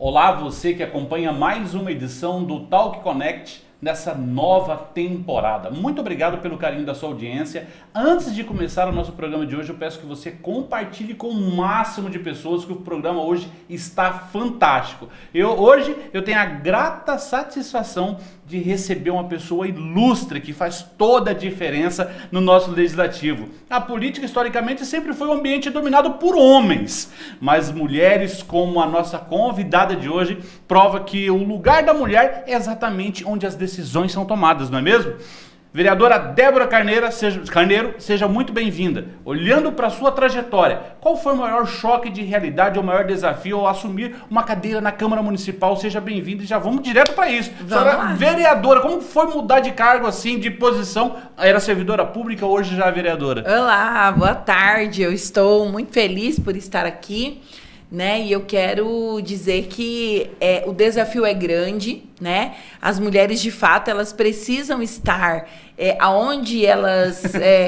Olá, você que acompanha mais uma edição do Talk Connect nessa nova temporada. Muito obrigado pelo carinho da sua audiência. Antes de começar o nosso programa de hoje, eu peço que você compartilhe com o máximo de pessoas, que o programa hoje está fantástico. Hoje eu tenho a grata satisfação de receber uma pessoa ilustre que faz toda a diferença no nosso legislativo. A política, historicamente, sempre foi um ambiente dominado por homens, mas mulheres, como a nossa convidada de hoje, prova que o lugar da mulher é exatamente onde as decisões são tomadas, não é mesmo? Vereadora Débora Carneiro, seja muito bem-vinda. Olhando para a sua trajetória, qual foi o maior choque de realidade ou o maior desafio ao assumir uma cadeira na Câmara Municipal? Seja bem-vinda e já vamos direto para isso. Senhora vereadora, como foi mudar de cargo assim, de posição? Era servidora pública, hoje já é vereadora. Olá, boa tarde. Eu estou muito feliz por estar aqui, né? E eu quero dizer que o desafio é grande, né? As mulheres, de fato, elas precisam estar aonde elas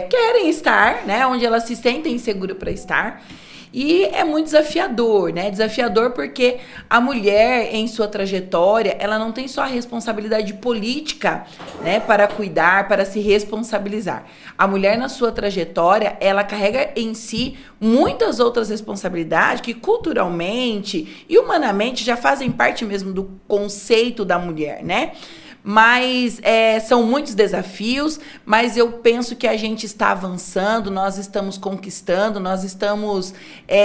querem estar, né? Onde elas se sentem seguras para estar. E é muito desafiador, né? Desafiador porque a mulher, em sua trajetória, ela não tem só a responsabilidade política, né, para cuidar, para se responsabilizar. A mulher, na sua trajetória, ela carrega em si muitas outras responsabilidades que culturalmente e humanamente já fazem parte mesmo do conceito da mulher, né? Mas são muitos desafios, mas eu penso que a gente está avançando, nós estamos conquistando, nós estamos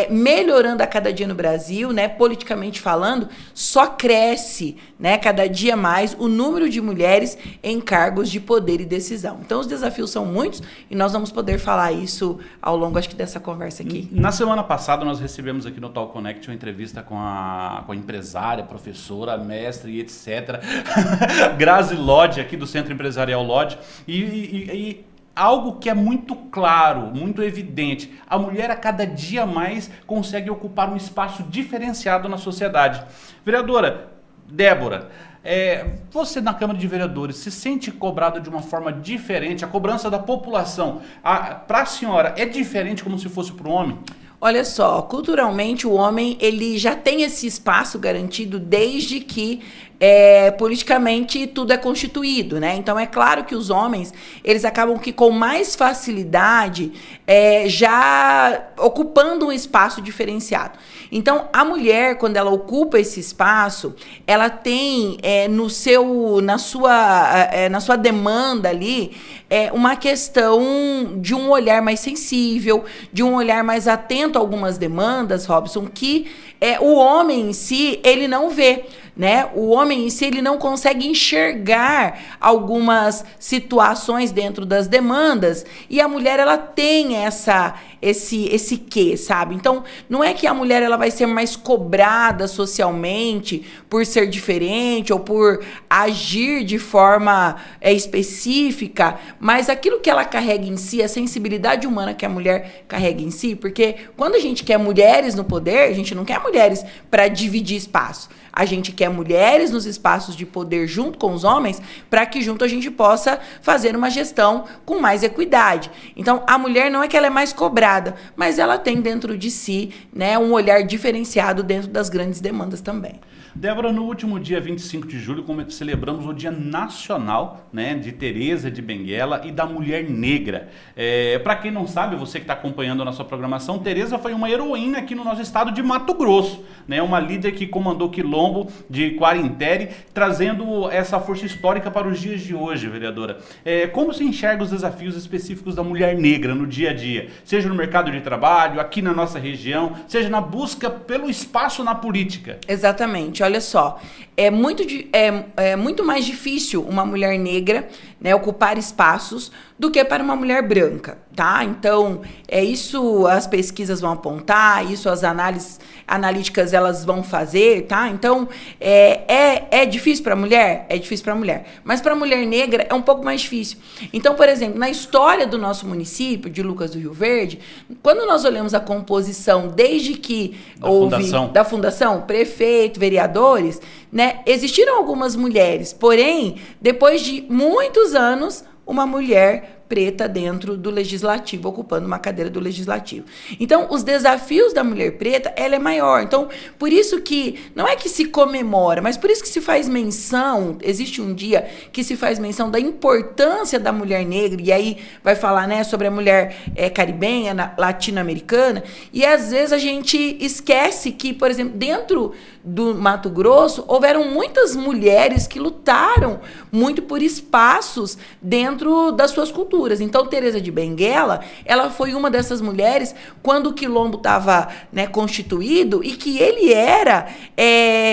melhorando a cada dia no Brasil, né? Politicamente falando, só cresce, né, cada dia mais o número de mulheres em cargos de poder e decisão. Então, os desafios são muitos e nós vamos poder falar isso ao longo, acho que, dessa conversa aqui. Na semana passada, nós recebemos aqui no Talk Connect uma entrevista com a empresária, professora, mestre e etc., Grazi Lodge, aqui do Centro Empresarial Lodge, e algo que é muito claro, muito evidente: a mulher a cada dia mais consegue ocupar um espaço diferenciado na sociedade. Vereadora Débora, você na Câmara de Vereadores se sente cobrada de uma forma diferente? A cobrança da população para a senhora é diferente como se fosse para o homem? Olha só, culturalmente o homem ele já tem esse espaço garantido desde que politicamente tudo é constituído, né? Então é claro que os homens eles acabam que com mais facilidade já ocupando um espaço diferenciado. Então a mulher, quando ela ocupa esse espaço, ela tem na sua demanda ali uma questão de um olhar mais sensível, de um olhar mais atento a algumas demandas, Robson, que o homem em si ele não vê. Né? O homem em si ele não consegue enxergar algumas situações dentro das demandas, e a mulher ela tem esse quê, sabe? Então, não é que a mulher ela vai ser mais cobrada socialmente por ser diferente ou por agir de forma específica, mas aquilo que ela carrega em si, a sensibilidade humana que a mulher carrega em si, porque quando a gente quer mulheres no poder, a gente não quer mulheres para dividir espaço. A gente quer mulheres nos espaços de poder junto com os homens para que junto a gente possa fazer uma gestão com mais equidade. Então, a mulher não é que ela é mais cobrada, mas ela tem dentro de si, né, um olhar diferenciado dentro das grandes demandas também. Débora, no último dia 25 de julho, celebramos o Dia Nacional, né, de Teresa de Benguela e da Mulher Negra. Para quem não sabe, você que está acompanhando a nossa programação, Teresa foi uma heroína aqui no nosso estado de Mato Grosso, né, uma líder que comandou quilombo de Quarintere, trazendo essa força histórica para os dias de hoje, vereadora. Como se enxerga os desafios específicos da mulher negra no dia a dia, seja no mercado de trabalho, aqui na nossa região, seja na busca pelo espaço na política? Exatamente. Olha só, é muito mais difícil uma mulher negra, né, ocupar espaços do que para uma mulher branca, tá? Então, isso as pesquisas vão apontar, isso as análises analíticas elas vão fazer, tá? Então, é difícil para a mulher? É difícil para a mulher. Mas para a mulher negra é um pouco mais difícil. Então, por exemplo, na história do nosso município, de Lucas do Rio Verde, quando nós olhamos a composição desde que da fundação, prefeito, vereadores, né, existiram algumas mulheres, porém, depois de muitos anos, uma mulher preta dentro do legislativo, ocupando uma cadeira do legislativo. Então, os desafios da mulher preta, ela é maior. Então, por isso que, não é que se comemora, mas por isso que se faz menção, existe um dia que se faz menção da importância da mulher negra, e aí vai falar, né, sobre a mulher caribenha, latino-americana, e às vezes a gente esquece que, por exemplo, dentro do Mato Grosso, houveram muitas mulheres que lutaram muito por espaços dentro das suas culturas. Então, Teresa de Benguela, ela foi uma dessas mulheres quando o quilombo estava, né, constituído, e que ele era,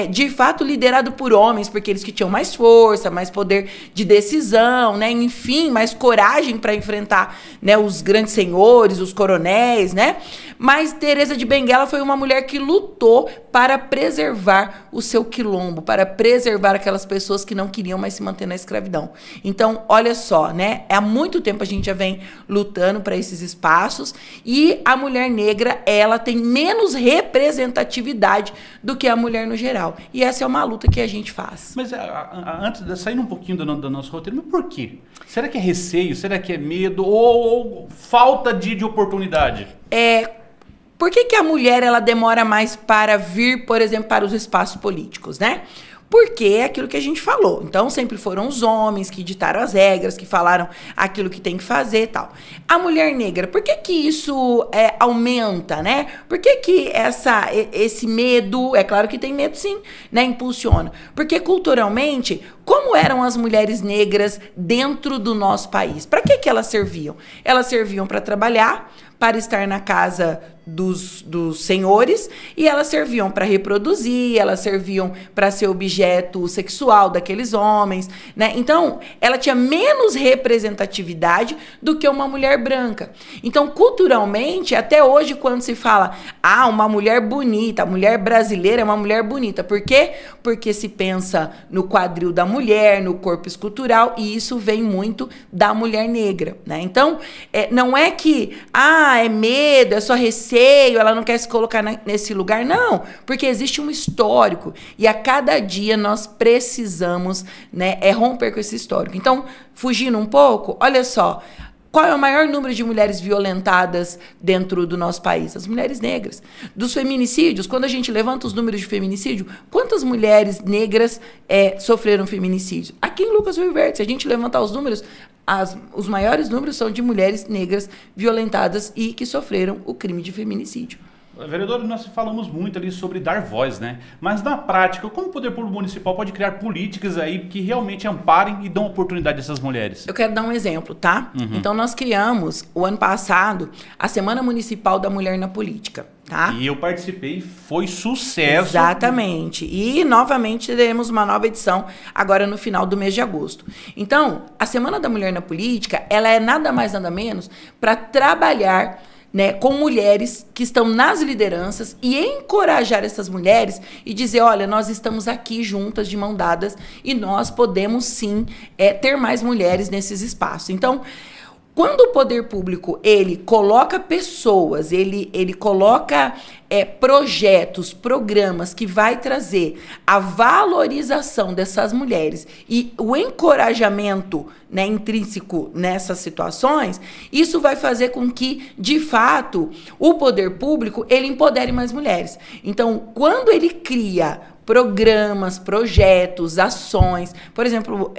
de fato, liderado por homens, porque eles que tinham mais força, mais poder de decisão, né, enfim, mais coragem para enfrentar, né, os grandes senhores, os coronéis, né? Mas Teresa de Benguela foi uma mulher que lutou para preservar o seu quilombo, para preservar aquelas pessoas que não queriam mais se manter na escravidão. Então, olha só, né? Há muito tempo a gente já vem lutando para esses espaços, e a mulher negra, ela tem menos representatividade do que a mulher no geral. E essa é uma luta que a gente faz. Mas antes de sair um pouquinho do nosso roteiro, mas por quê? Será que é receio? Será que é medo? Ou falta de oportunidade? Por que a mulher ela demora mais para vir, por exemplo, para os espaços políticos, né? Porque é aquilo que a gente falou. Então, sempre foram os homens que ditaram as regras, que falaram aquilo que tem que fazer e tal. A mulher negra, por que isso aumenta, né? Por que esse medo, é claro que tem medo sim, né? Impulsiona. Porque culturalmente, como eram as mulheres negras dentro do nosso país? Para que elas serviam? Elas serviam para trabalhar, para estar na casa dos senhores, e elas serviam para reproduzir, elas serviam para ser objeto sexual daqueles homens, né? Então, ela tinha menos representatividade do que uma mulher branca. Então, culturalmente, até hoje, quando se fala, uma mulher bonita, a mulher brasileira é uma mulher bonita. Por quê? Porque se pensa no quadril da mulher, no corpo escultural, e isso vem muito da mulher negra, né? Então, não é que, é medo, é só receio, ela não quer se colocar nesse lugar. Não, porque existe um histórico, e a cada dia nós precisamos, né, romper com esse histórico. Então, fugindo um pouco, olha só, qual é o maior número de mulheres violentadas dentro do nosso país? As mulheres negras. Dos feminicídios, quando a gente levanta os números de feminicídio, quantas mulheres negras sofreram feminicídio? Aqui em Lucas do Rio Verde, se a gente levantar os números, os maiores números são de mulheres negras violentadas e que sofreram o crime de feminicídio. Vereador, nós falamos muito ali sobre dar voz, né? Mas na prática, como o poder público municipal pode criar políticas aí que realmente amparem e dão oportunidade a essas mulheres? Eu quero dar um exemplo, tá? Então, nós criamos, o ano passado, a Semana Municipal da Mulher na Política. Tá? E eu participei, foi sucesso. Exatamente. E, novamente, teremos uma nova edição agora no final do mês de agosto. Então, a Semana da Mulher na Política, ela é nada mais, nada menos para trabalhar, né, com mulheres que estão nas lideranças e encorajar essas mulheres e dizer, olha, nós estamos aqui juntas, de mão dadas, e nós podemos, sim, ter mais mulheres nesses espaços. Então, quando o poder público, ele coloca pessoas, ele coloca projetos, programas que vai trazer a valorização dessas mulheres e o encorajamento, né, intrínseco nessas situações, isso vai fazer com que, de fato, o poder público, ele empodere mais mulheres. Então, quando ele cria programas, projetos, ações, por exemplo,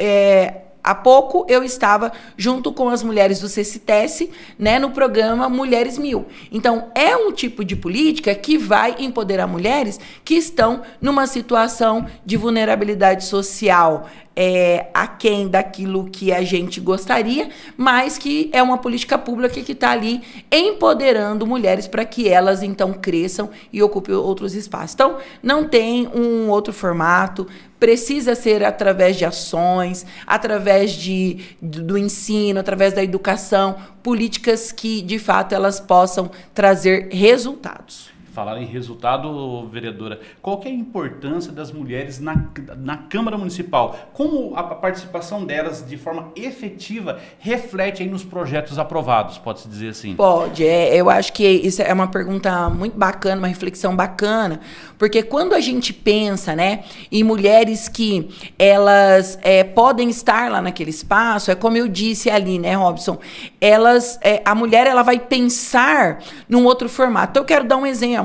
há pouco eu estava junto com as mulheres do CCTS, né, no programa Mulheres 1000. Então, é um tipo de política que vai empoderar mulheres que estão numa situação de vulnerabilidade social, aquém daquilo que a gente gostaria, mas que é uma política pública que está ali empoderando mulheres para que elas, então, cresçam e ocupem outros espaços. Então, não tem um outro formato, precisa ser através de ações, através do ensino, através da educação, políticas que, de fato, elas possam trazer resultados. Falar em resultado, vereadora, qual que é a importância das mulheres na Câmara Municipal? Como a participação delas de forma efetiva reflete aí nos projetos aprovados, pode-se dizer assim? Pode, eu acho que isso é uma pergunta muito bacana, uma reflexão bacana, porque quando a gente pensa, né, em mulheres que elas podem estar lá naquele espaço, é como eu disse ali, né, Robson, a mulher ela vai pensar num outro formato. Então eu quero dar um exemplo,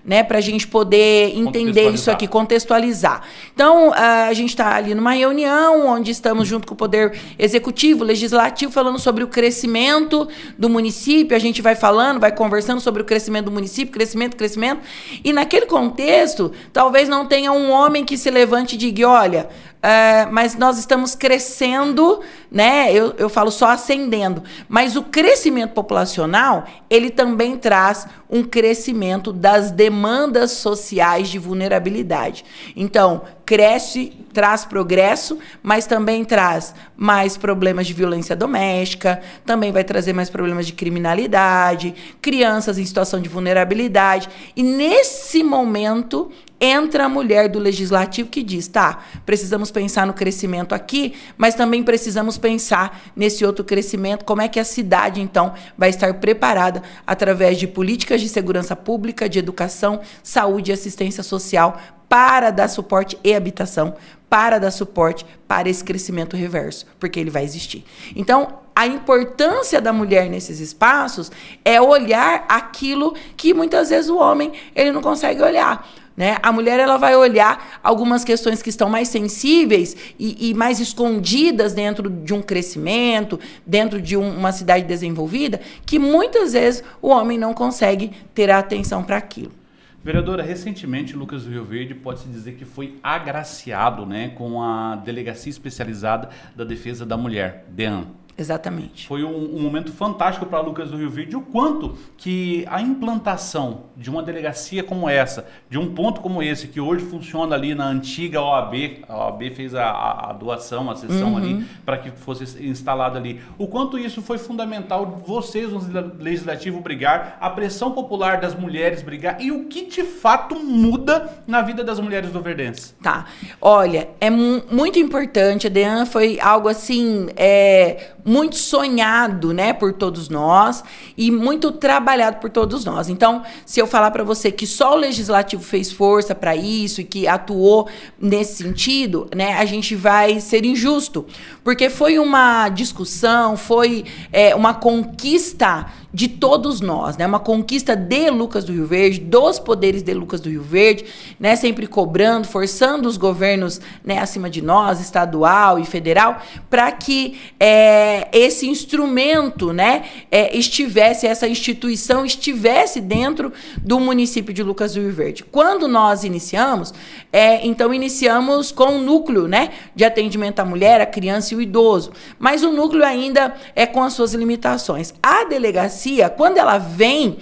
né, para a gente poder entender isso aqui, contextualizar. Então, a gente está ali numa reunião onde estamos junto com o Poder Executivo, Legislativo, falando sobre o crescimento do município, a gente vai falando, vai conversando sobre o crescimento do município, crescimento, e naquele contexto, talvez não tenha um homem que se levante e diga, olha, mas nós estamos crescendo, né? Eu falo só ascendendo, mas o crescimento populacional, ele também traz um crescimento das demandas sociais de vulnerabilidade. Então, cresce, traz progresso, mas também traz mais problemas de violência doméstica, também vai trazer mais problemas de criminalidade, crianças em situação de vulnerabilidade. E nesse momento entra a mulher do Legislativo que diz, tá, precisamos pensar no crescimento aqui, mas também precisamos pensar nesse outro crescimento, como é que a cidade, então, vai estar preparada através de políticas de segurança pública, de educação, saúde e assistência social para dar suporte e habitação, para dar suporte para esse crescimento reverso, porque ele vai existir. Então, a importância da mulher nesses espaços é olhar aquilo que muitas vezes o homem ele não consegue olhar. Né? A mulher ela vai olhar algumas questões que estão mais sensíveis e mais escondidas dentro de um crescimento, dentro de uma cidade desenvolvida, que muitas vezes o homem não consegue ter a atenção para aquilo. Vereadora, recentemente Lucas do Rio Verde pode-se dizer que foi agraciado, né, com a Delegacia Especializada da Defesa da Mulher, DEAN. Exatamente. Foi um momento fantástico para Lucas do Rio Verde, o quanto que a implantação de uma delegacia como essa, de um ponto como esse, que hoje funciona ali na antiga OAB, a OAB fez a doação, a cessão ali, para que fosse instalada ali, o quanto isso foi fundamental, vocês no Legislativo brigar, a pressão popular das mulheres brigar, e o que de fato muda na vida das mulheres do Verdense. Tá, olha, é muito importante, a DEAN foi algo assim, muito sonhado, né, por todos nós e muito trabalhado por todos nós. Então, se eu falar para você que só o Legislativo fez força para isso e que atuou nesse sentido, né, a gente vai ser injusto, porque foi uma discussão, foi uma conquista de todos nós, né, uma conquista de Lucas do Rio Verde, dos poderes de Lucas do Rio Verde, né, sempre cobrando, forçando os governos, né, acima de nós, estadual e federal, para que esse instrumento, né, essa instituição estivesse dentro do município de Lucas do Rio Verde. Quando nós iniciamos, então iniciamos com um núcleo, né, de atendimento à mulher, à criança e ao idoso, mas o núcleo ainda é com as suas limitações. A delegacia, quando ela vem,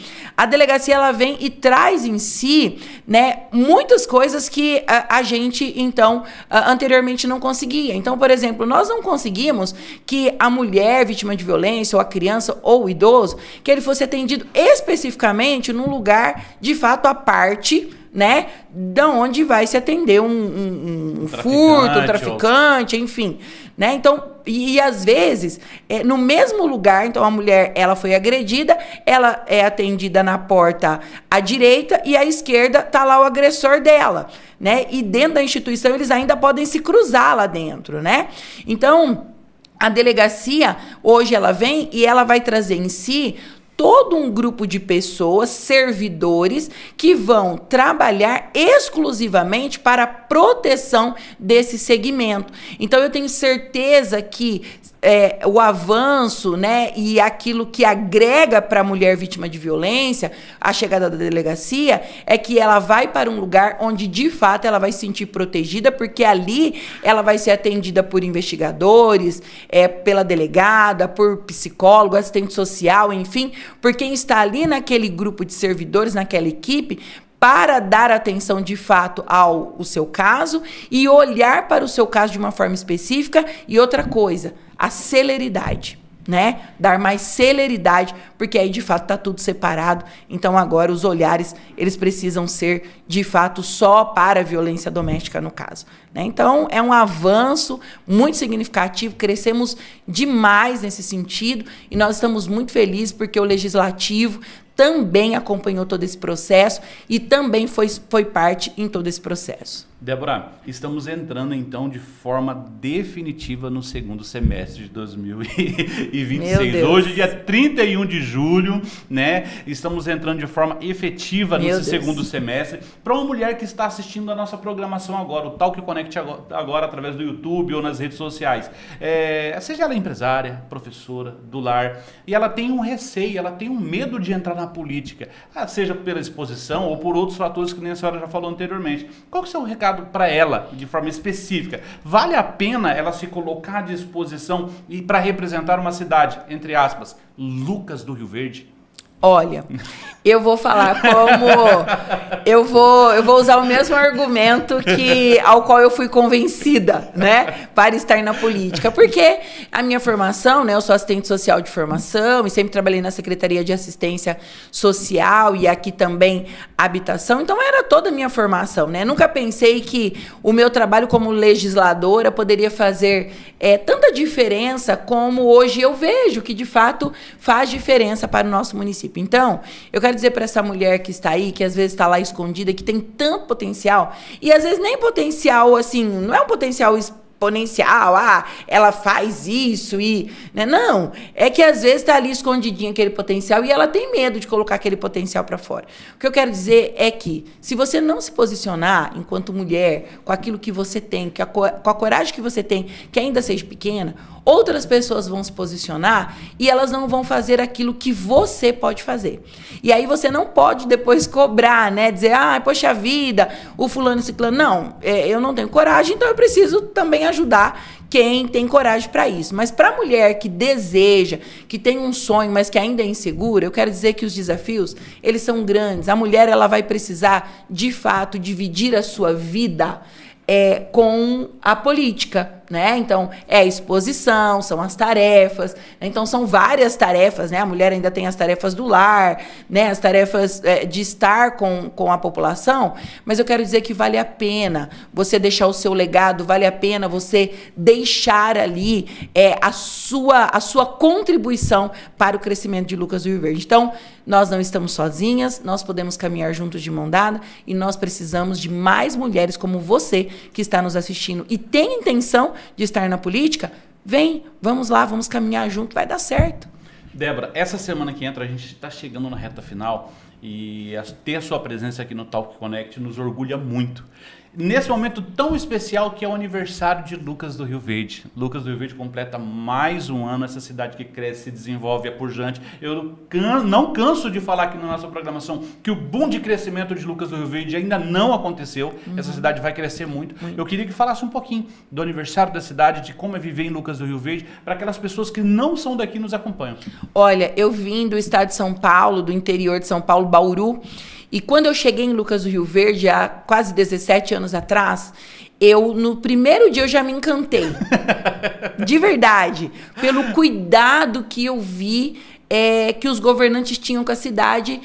ela vem e traz em si, né, muitas coisas que a gente, então, anteriormente não conseguia. Então, por exemplo, nós não conseguimos que a mulher vítima de violência, ou a criança, ou o idoso, que ele fosse atendido especificamente num lugar, de fato, à parte, né, da onde vai se atender um furto, um traficante, enfim, né, então, e às vezes, no mesmo lugar, então a mulher, ela foi agredida, ela é atendida na porta à direita e à esquerda tá lá o agressor dela, né, e dentro da instituição eles ainda podem se cruzar lá dentro, né, então, a delegacia, hoje ela vem e ela vai trazer em si todo um grupo de pessoas, servidores, que vão trabalhar exclusivamente para a proteção desse segmento. Então, eu tenho certeza que o avanço, né, e aquilo que agrega para a mulher vítima de violência, a chegada da delegacia, é que ela vai para um lugar onde, de fato, ela vai se sentir protegida, porque ali ela vai ser atendida por investigadores, pela delegada, por psicólogo, assistente social, enfim, por quem está ali naquele grupo de servidores, naquela equipe, para dar atenção de fato ao seu caso e olhar para o seu caso de uma forma específica. E outra coisa, a celeridade. né? Dar mais celeridade, porque aí de fato está tudo separado. Então agora os olhares, eles precisam ser de fato só para a violência doméstica no caso, né? Então é um avanço muito significativo, crescemos demais nesse sentido e nós estamos muito felizes porque o Legislativo também acompanhou todo esse processo e também foi parte em todo esse processo. Débora, estamos entrando então de forma definitiva no segundo semestre de 2026. Hoje, dia 31 de julho, né? Estamos entrando de forma efetiva nesse segundo semestre. Para uma mulher que está assistindo a nossa programação agora, o Talk Connect agora através do YouTube ou nas redes sociais. Seja ela empresária, professora, do lar, e ela tem um receio, ela tem um medo de entrar na política, seja pela exposição ou por outros fatores que nem a senhora já falou anteriormente. Qual que é o seu recado para ela, de forma específica? Vale a pena ela se colocar à disposição e para representar uma cidade, entre aspas, Lucas do Rio Verde? Olha, eu vou falar como... Eu vou usar o mesmo argumento ao qual eu fui convencida, né? Para estar na política. Porque a minha formação, né? Eu sou assistente social de formação e sempre trabalhei na Secretaria de Assistência Social e aqui também habitação. Então, era toda a minha formação, né? Nunca pensei que o meu trabalho como legisladora poderia fazer tanta diferença como hoje eu vejo que, de fato, faz diferença para o nosso município. Então, eu quero dizer para essa mulher que está aí, que às vezes está lá escondida, que tem tanto potencial, e às vezes nem potencial, assim, não é um potencial exponencial, ela faz isso e... Né? Não, é que às vezes está ali escondidinho aquele potencial e ela tem medo de colocar aquele potencial para fora. O que eu quero dizer é que, se você não se posicionar enquanto mulher, com aquilo que você tem, com a coragem que você tem, que ainda seja pequena, outras pessoas vão se posicionar e elas não vão fazer aquilo que você pode fazer. E aí você não pode depois cobrar, né? Dizer, poxa vida, o fulano e ciclano. Não, eu não tenho coragem, então eu preciso também ajudar quem tem coragem para isso. Mas para a mulher que deseja, que tem um sonho, mas que ainda é insegura, eu quero dizer que os desafios, eles são grandes. A mulher, ela vai precisar, de fato, dividir a sua vida com a política, né? Então, é a exposição, são as tarefas, então são várias tarefas, né? A mulher ainda tem as tarefas do lar, né? As tarefas de estar com a população, mas eu quero dizer que vale a pena você deixar o seu legado, vale a pena você deixar ali a sua contribuição para o crescimento de Lucas do Rio Verde. Então, nós não estamos sozinhas, nós podemos caminhar juntos de mão dada e nós precisamos de mais mulheres como você que está nos assistindo e tem intenção de estar na política. Vem, vamos lá, vamos caminhar junto, vai dar certo. Débora, essa semana que entra a gente está chegando na reta final e ter a sua presença aqui no Talk Connect nos orgulha muito. Nesse momento tão especial que é o aniversário de Lucas do Rio Verde. Lucas do Rio Verde completa mais um ano, essa cidade que cresce, se desenvolve, é pujante. Eu não canso de falar aqui na nossa programação que o boom de crescimento de Lucas do Rio Verde ainda não aconteceu. Essa cidade vai crescer muito. Eu queria que falasse um pouquinho do aniversário da cidade, de como é viver em Lucas do Rio Verde, para aquelas pessoas que não são daqui e nos acompanham. Olha, eu vim do estado de São Paulo, do interior de São Paulo, Bauru. E quando eu cheguei em Lucas do Rio Verde, há quase 17 anos atrás, no primeiro dia eu já me encantei. De verdade. Pelo cuidado que eu vi que os governantes tinham com a cidade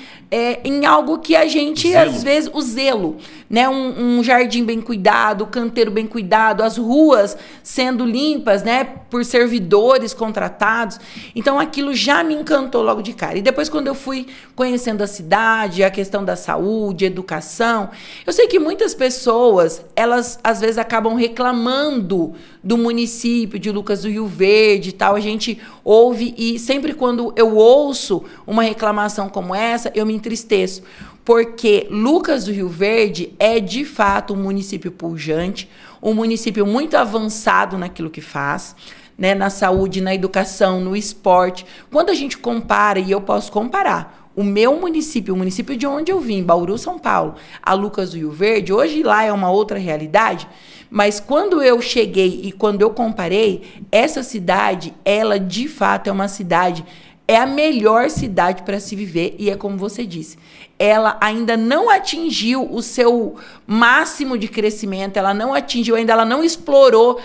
em algo que a gente, às vezes, o zelo, né? Um jardim bem cuidado, o canteiro bem cuidado, as ruas sendo limpas, né? Por servidores contratados. Então, aquilo já me encantou logo de cara. E depois, quando eu fui conhecendo a cidade, a questão da saúde, educação, eu sei que muitas pessoas, elas, às vezes, acabam reclamando do município de Lucas do Rio Verde e tal. A gente ouve e sempre quando eu ouço uma reclamação como essa, eu me entristeço, porque Lucas do Rio Verde é, de fato, um município pujante, um município muito avançado naquilo que faz, né, na saúde, na educação, no esporte. Quando a gente compara, e eu posso comparar, o meu município, o município de onde eu vim, Bauru, São Paulo, a Lucas do Rio Verde, hoje lá é uma outra realidade, mas quando eu cheguei e quando eu comparei, essa cidade, ela, de fato, é uma cidade... É a melhor cidade para se viver e é como você disse. Ela ainda não atingiu o seu máximo de crescimento, ela não atingiu ainda, ela não explorou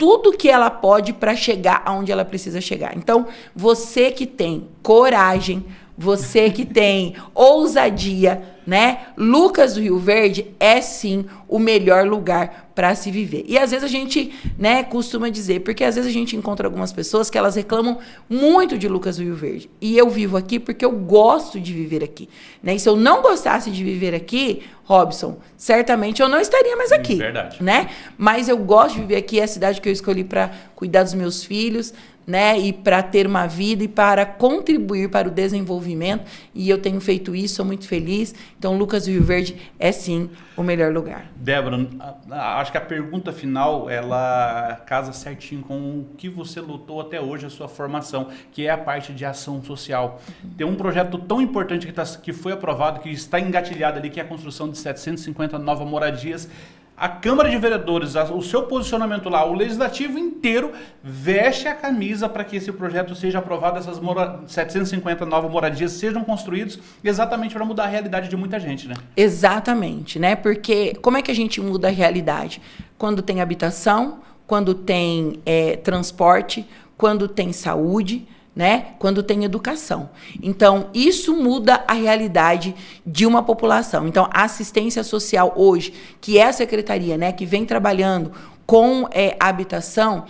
tudo que ela pode para chegar aonde ela precisa chegar. Então, você que tem coragem, você que tem ousadia, né? Lucas do Rio Verde é sim o melhor lugar para se viver. E às vezes a gente, né, costuma dizer, porque às vezes a gente encontra algumas pessoas que elas reclamam muito de Lucas do Rio Verde. E eu vivo aqui porque eu gosto de viver aqui, né? E se eu não gostasse de viver aqui, Robson, certamente eu não estaria mais aqui. Verdade. Né? Mas eu gosto de viver aqui, é a cidade que eu escolhi para cuidar dos meus filhos, né, e para ter uma vida e para contribuir para o desenvolvimento, e eu tenho feito isso, sou muito feliz. Então, Lucas do Rio Verde é sim o melhor lugar. Débora, acho que a pergunta final, ela casa certinho com o que você lutou até hoje, a sua formação, que é a parte de ação social. Tem um projeto tão importante que foi aprovado, que está engatilhado ali, que é a construção de 750 novas moradias. A Câmara de Vereadores, o seu posicionamento lá, o Legislativo inteiro veste a camisa para que esse projeto seja aprovado, essas 750 novas moradias sejam construídas, exatamente para mudar a realidade de muita gente, né? Exatamente, né? Porque como é que a gente muda a realidade? Quando tem habitação, quando tem transporte, quando tem saúde, né? Quando tem educação. Então, isso muda a realidade de uma população. Então, a assistência social hoje, que é a secretaria, né, que vem trabalhando com a habitação,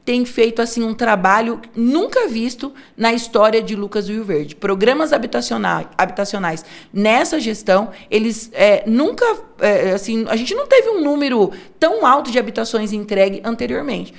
tem feito assim um trabalho nunca visto na história de Lucas do Rio Verde. Programas habitacionais nessa gestão, eles nunca, assim, a gente não teve um número tão alto de habitações entregue anteriormente.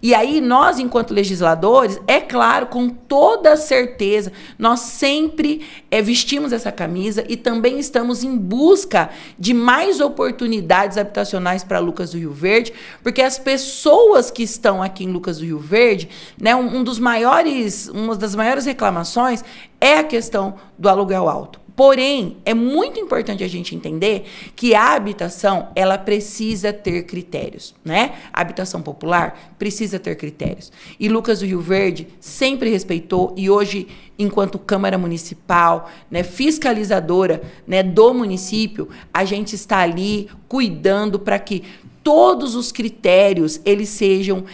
E aí nós, enquanto legisladores, é claro, com toda certeza, nós sempre vestimos essa camisa e também estamos em busca de mais oportunidades habitacionais para Lucas do Rio Verde, porque as pessoas que estão aqui em Lucas do Rio Verde, né, uma das maiores reclamações é a questão do aluguel alto. Porém, é muito importante a gente entender que a habitação, ela precisa ter critérios, né? A habitação popular precisa ter critérios. E Lucas do Rio Verde sempre respeitou, e hoje, enquanto Câmara Municipal, né, fiscalizadora, né, do município, a gente está ali cuidando para que todos os critérios eles sejam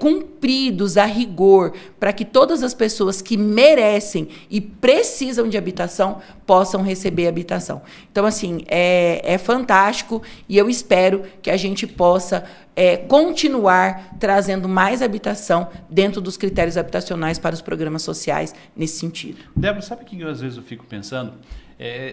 cumpridos a rigor, para que todas as pessoas que merecem e precisam de habitação possam receber habitação. Então, assim, é fantástico, e eu espero que a gente possa continuar trazendo mais habitação dentro dos critérios habitacionais para os programas sociais nesse sentido. Débora, sabe o que às vezes eu fico pensando?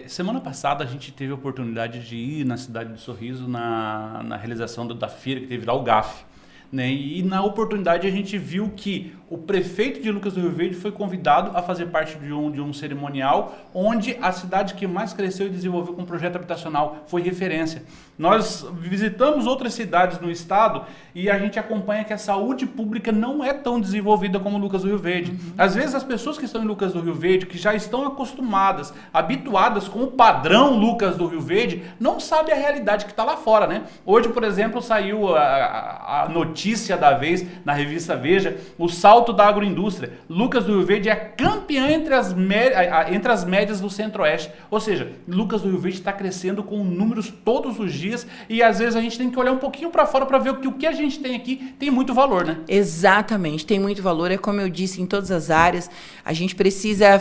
Semana passada a gente teve a oportunidade de ir na cidade do Sorriso na realização da feira que teve lá, o GAF. Né? E na oportunidade a gente viu que o prefeito de Lucas do Rio Verde foi convidado a fazer parte de um cerimonial onde a cidade que mais cresceu e desenvolveu com um projeto habitacional foi referência. Nós visitamos outras cidades no estado e a gente acompanha que a saúde pública não é tão desenvolvida como Lucas do Rio Verde. Uhum. Às vezes as pessoas que estão em Lucas do Rio Verde, que já estão acostumadas, habituadas com o padrão Lucas do Rio Verde, não sabem a realidade que está lá fora, né? Hoje, por exemplo, saiu a notícia da vez na revista Veja, o salto da agroindústria. Lucas do Rio Verde é campeã entre as médias do Centro-Oeste. Ou seja, Lucas do Rio Verde está crescendo com números todos os dias e às vezes a gente tem que olhar um pouquinho para fora para ver que o que a gente tem aqui tem muito valor, né? Exatamente, tem muito valor. É como eu disse, em todas as áreas, a gente precisa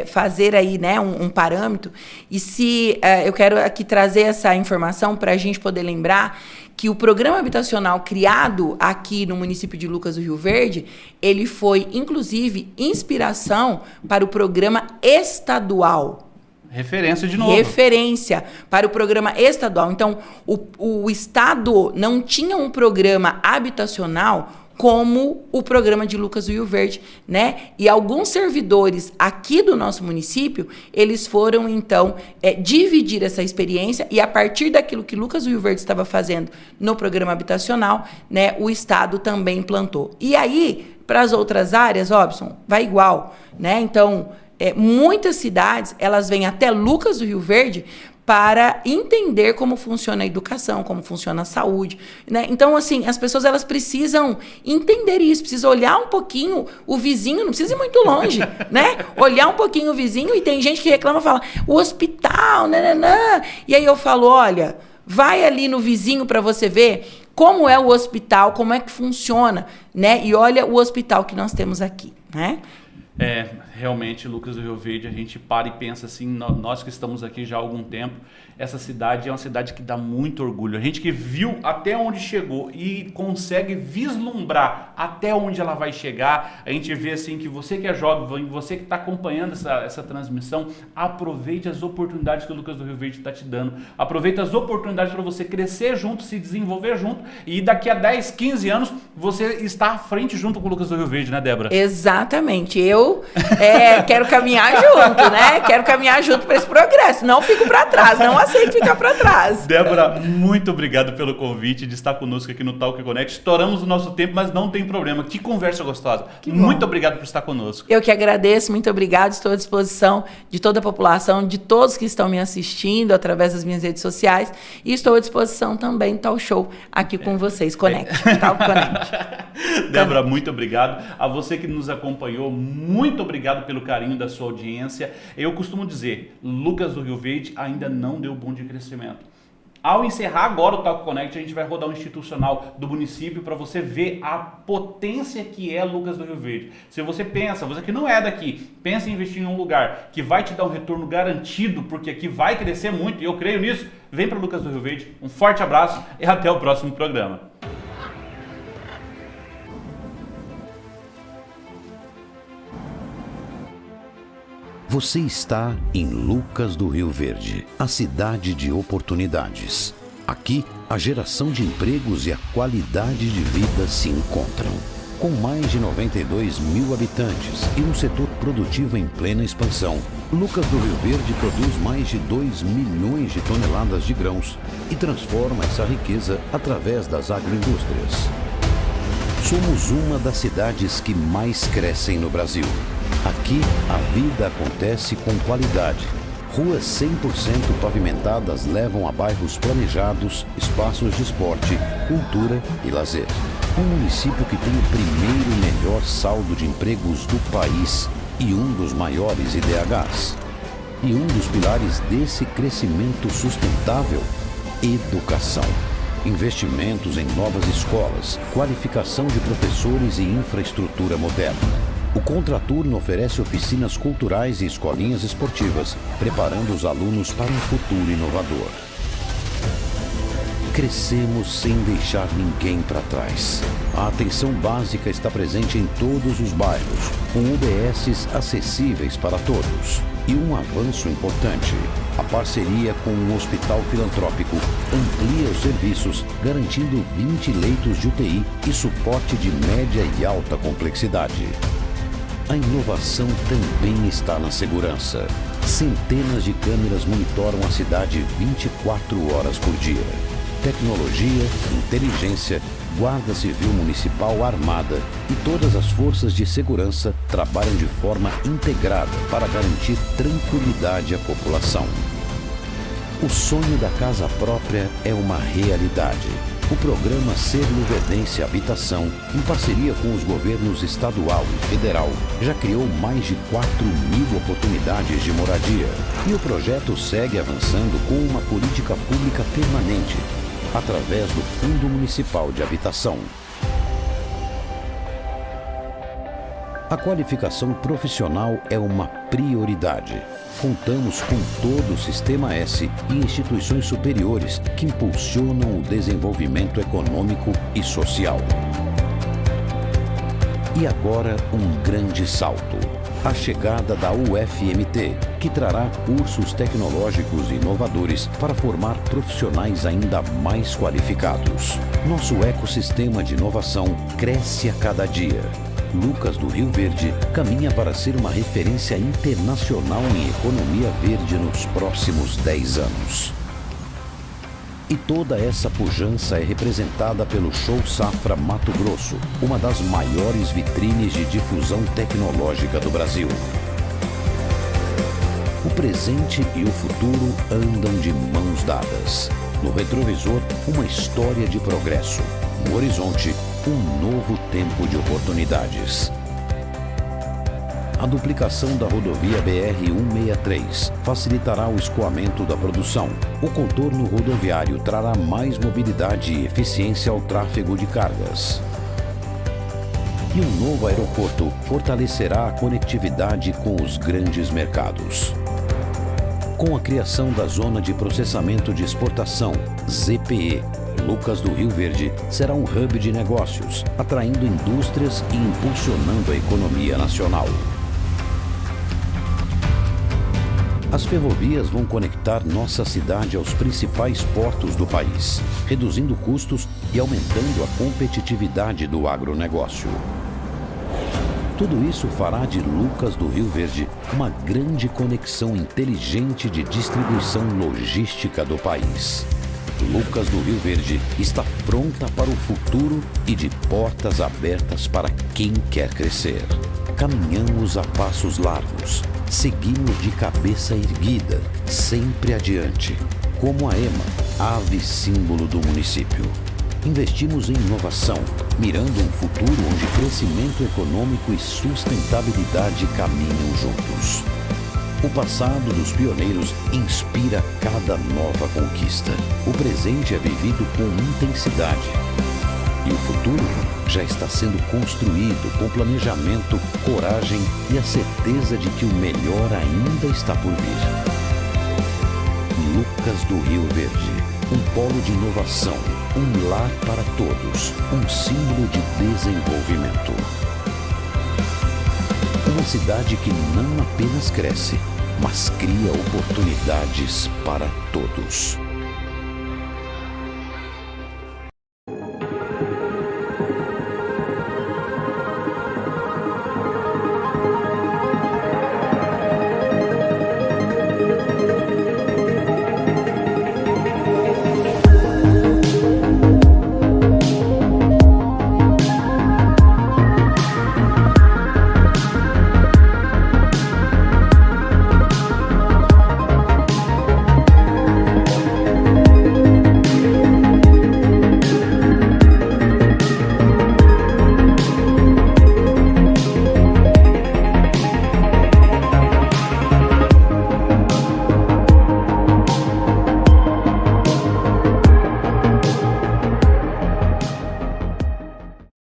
fazer aí, né, um parâmetro. E se eu quero aqui trazer essa informação para a gente poder lembrar que o programa habitacional criado aqui no município de Lucas do Rio Verde, ele foi, inclusive, inspiração para o programa estadual. Referência de novo. Referência para o programa estadual. Então, o estado não tinha um programa habitacional como o programa de Lucas do Rio Verde, né? E alguns servidores aqui do nosso município, eles foram, então, dividir essa experiência e a partir daquilo que Lucas do Rio Verde estava fazendo no programa habitacional, né, o Estado também implantou. E aí, para as outras áreas, Robson, vai igual, né? Então, muitas cidades, elas vêm até Lucas do Rio Verde para entender como funciona a educação, como funciona a saúde, né? Então, assim, as pessoas elas precisam entender isso, precisam olhar um pouquinho o vizinho, não precisa ir muito longe, né? Olhar um pouquinho o vizinho, e tem gente que reclama e fala, o hospital, nananã. E aí eu falo, olha, vai ali no vizinho para você ver como é o hospital, como é que funciona, né? E olha o hospital que nós temos aqui, né? Realmente, Lucas do Rio Verde, a gente para e pensa assim, nós que estamos aqui já há algum tempo, essa cidade é uma cidade que dá muito orgulho. A gente que viu até onde chegou e consegue vislumbrar até onde ela vai chegar, a gente vê assim que você que é jovem, você que está acompanhando essa transmissão, aproveite as oportunidades que o Lucas do Rio Verde está te dando. Aproveite as oportunidades para você crescer junto, se desenvolver junto e daqui a 10, 15 anos você está à frente junto com o Lucas do Rio Verde, né, Débora? Exatamente. Eu quero caminhar junto, né? Quero caminhar junto para esse progresso. Não fico para trás, não aceito ficar para trás. Débora, muito obrigado pelo convite de estar conosco aqui no Talk Connect. Estouramos o nosso tempo, mas não tem problema. Que conversa gostosa. Muito obrigado por estar conosco. Eu que agradeço, muito obrigado. Estou à disposição de toda a população, de todos que estão me assistindo através das minhas redes sociais. E estou à disposição também, Talk Show, aqui com vocês. Connect. Talk Connect. Débora, muito obrigado. A você que nos acompanhou, muito obrigado pelo carinho da sua audiência. Eu costumo dizer, Lucas do Rio Verde ainda não deu bom de crescimento. Ao encerrar agora o Talk Connect, a gente vai rodar um institucional do município para você ver a potência que é Lucas do Rio Verde. Se você pensa, você que não é daqui, pensa em investir em um lugar que vai te dar um retorno garantido, porque aqui vai crescer muito, e eu creio nisso, vem para Lucas do Rio Verde. Um forte abraço e até o próximo programa. Você está em Lucas do Rio Verde, a cidade de oportunidades. Aqui, a geração de empregos e a qualidade de vida se encontram. Com mais de 92 mil habitantes e um setor produtivo em plena expansão, Lucas do Rio Verde produz mais de 2 milhões de toneladas de grãos e transforma essa riqueza através das agroindústrias. Somos uma das cidades que mais crescem no Brasil. Aqui, a vida acontece com qualidade. Ruas 100% pavimentadas levam a bairros planejados, espaços de esporte, cultura e lazer. Um município que tem o primeiro e melhor saldo de empregos do país e um dos maiores IDHs. E um dos pilares desse crescimento sustentável, educação. Investimentos em novas escolas, qualificação de professores e infraestrutura moderna. O Contraturno oferece oficinas culturais e escolinhas esportivas, preparando os alunos para um futuro inovador. Crescemos sem deixar ninguém para trás. A atenção básica está presente em todos os bairros, com UBSs acessíveis para todos. E um avanço importante, a parceria com um hospital filantrópico amplia os serviços, garantindo 20 leitos de UTI e suporte de média e alta complexidade. A inovação também está na segurança. Centenas de câmeras monitoram a cidade 24 horas por dia. Tecnologia, inteligência, Guarda Civil Municipal armada e todas as forças de segurança trabalham de forma integrada para garantir tranquilidade à população. O sonho da casa própria é uma realidade. O programa Ser Luverdense Habitação, em parceria com os governos estadual e federal, já criou mais de 4.000 oportunidades de moradia. E o projeto segue avançando com uma política pública permanente, através do Fundo Municipal de Habitação. A qualificação profissional é uma prioridade. Contamos com todo o Sistema S e instituições superiores que impulsionam o desenvolvimento econômico e social. E agora um grande salto. A chegada da UFMT, que trará cursos tecnológicos e inovadores para formar profissionais ainda mais qualificados. Nosso ecossistema de inovação cresce a cada dia. Lucas do Rio Verde caminha para ser uma referência internacional em economia verde nos próximos 10 anos. E toda essa pujança é representada pelo Show Safra Mato Grosso, uma das maiores vitrines de difusão tecnológica do Brasil. O presente e o futuro andam de mãos dadas. No retrovisor, uma história de progresso. No horizonte, um novo tempo de oportunidades. A duplicação da rodovia BR-163 facilitará o escoamento da produção. O contorno rodoviário trará mais mobilidade e eficiência ao tráfego de cargas. E um novo aeroporto fortalecerá a conectividade com os grandes mercados. Com a criação da Zona de Processamento de Exportação, ZPE, Lucas do Rio Verde será um hub de negócios, atraindo indústrias e impulsionando a economia nacional. As ferrovias vão conectar nossa cidade aos principais portos do país, reduzindo custos e aumentando a competitividade do agronegócio. Tudo isso fará de Lucas do Rio Verde uma grande conexão inteligente de distribuição logística do país. Lucas do Rio Verde está pronta para o futuro e de portas abertas para quem quer crescer. Caminhamos a passos largos, seguimos de cabeça erguida, sempre adiante, como a EMA, ave símbolo do município. Investimos em inovação, mirando um futuro onde crescimento econômico e sustentabilidade caminham juntos. O passado dos pioneiros inspira cada nova conquista. O presente é vivido com intensidade. E o futuro já está sendo construído com planejamento, coragem e a certeza de que o melhor ainda está por vir. Lucas do Rio Verde, um polo de inovação, um lar para todos, um símbolo de desenvolvimento. Uma cidade que não apenas cresce, mas cria oportunidades para todos.